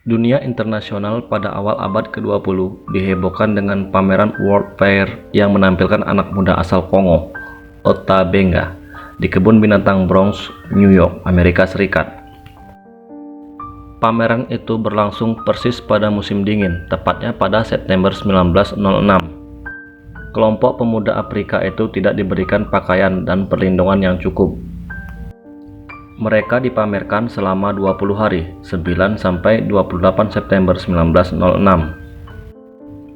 Dunia internasional pada awal abad ke-20 dihebohkan dengan pameran World Fair yang menampilkan anak muda asal Kongo, Ota Benga, di kebun binatang Bronx, New York, Amerika Serikat. Pameran itu berlangsung persis pada musim dingin, tepatnya pada September 1906. Kelompok pemuda Afrika itu tidak diberikan pakaian dan perlindungan yang cukup. Mereka dipamerkan selama 20 hari, 9 sampai 28 September 1906.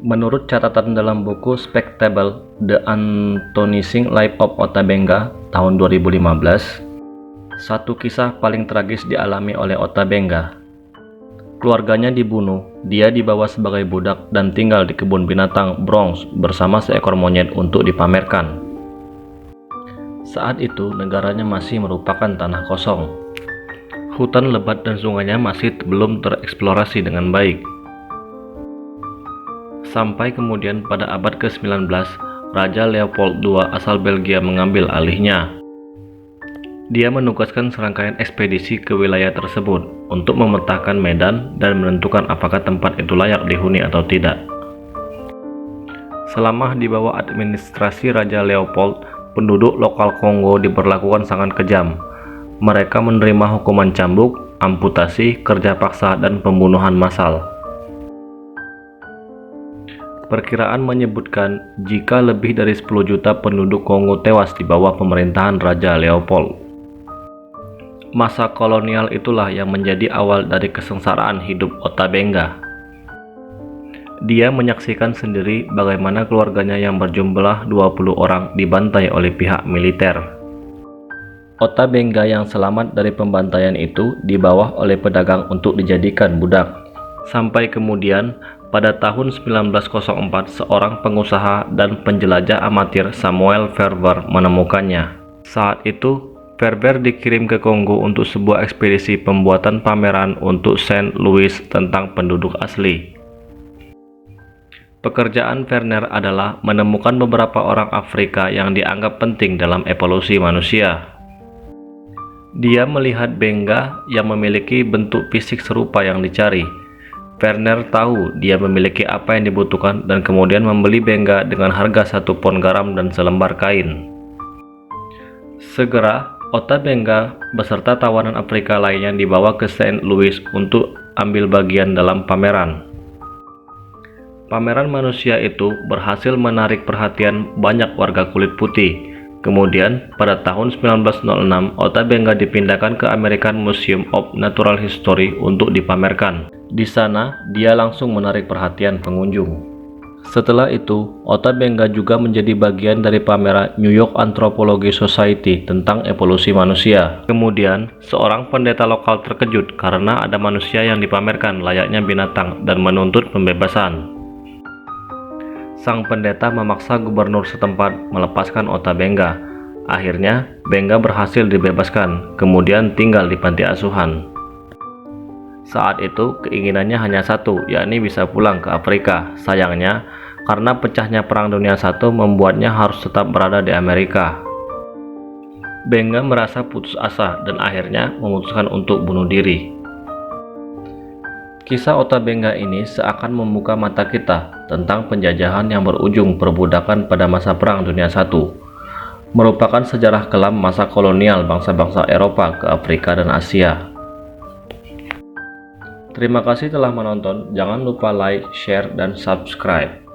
Menurut catatan dalam buku Spectacle: The Astonishing Life of Ota Benga tahun 2015, satu kisah paling tragis dialami oleh Ota Benga. Keluarganya dibunuh, dia dibawa sebagai budak dan tinggal di kebun binatang Bronx bersama seekor monyet untuk dipamerkan. Saat itu negaranya masih merupakan tanah kosong. Hutan lebat dan sungainya masih belum tereksplorasi dengan baik. Sampai kemudian pada abad ke-19, Raja Leopold II asal Belgia mengambil alihnya. Dia menugaskan serangkaian ekspedisi ke wilayah tersebut untuk memetakan medan dan menentukan apakah tempat itu layak dihuni atau tidak. Selama di bawah administrasi Raja Leopold, penduduk lokal Kongo diperlakukan sangat kejam. Mereka menerima hukuman cambuk, amputasi, kerja paksa, dan pembunuhan massal. Perkiraan menyebutkan jika lebih dari 10 juta penduduk Kongo tewas di bawah pemerintahan Raja Leopold. Masa kolonial itulah yang menjadi awal dari kesengsaraan hidup Ota Benga. Dia menyaksikan sendiri bagaimana keluarganya yang berjumlah 20 orang dibantai oleh pihak militer. Ota Benga yang selamat dari pembantaian itu dibawa oleh pedagang untuk dijadikan budak. Sampai kemudian pada tahun 1904 seorang pengusaha dan penjelajah amatir Samuel Verber menemukannya. Saat itu Verber dikirim ke Kongo untuk sebuah ekspedisi pembuatan pameran untuk Saint Louis tentang penduduk asli. Pekerjaan Verner adalah menemukan beberapa orang Afrika yang dianggap penting dalam evolusi manusia. Dia melihat Benga yang memiliki bentuk fisik serupa yang dicari. Verner tahu dia memiliki apa yang dibutuhkan dan kemudian membeli Benga dengan harga 1 pon garam dan selembar kain. Segera, Ota Benga beserta tawanan Afrika lainnya dibawa ke Saint Louis untuk ambil bagian dalam pameran. Pameran manusia itu berhasil menarik perhatian banyak warga kulit putih. Kemudian, pada tahun 1906, Ota Benga dipindahkan ke American Museum of Natural History untuk dipamerkan. Di sana, dia langsung menarik perhatian pengunjung. Setelah itu, Ota Benga juga menjadi bagian dari pameran New York Anthropology Society tentang evolusi manusia. Kemudian, seorang pendeta lokal terkejut karena ada manusia yang dipamerkan layaknya binatang dan menuntut pembebasan. Sang pendeta memaksa gubernur setempat melepaskan Ota Benga. Akhirnya, Benga berhasil dibebaskan, kemudian tinggal di panti asuhan. Saat itu, keinginannya hanya satu, yakni bisa pulang ke Afrika. Sayangnya, karena pecahnya Perang Dunia I membuatnya harus tetap berada di Amerika. Benga merasa putus asa dan akhirnya memutuskan untuk bunuh diri. Kisah Ota Benga ini seakan membuka mata kita tentang penjajahan yang berujung perbudakan pada masa Perang Dunia I, merupakan sejarah kelam masa kolonial bangsa-bangsa Eropa ke Afrika dan Asia. Terima kasih telah menonton, jangan lupa like, share, dan subscribe.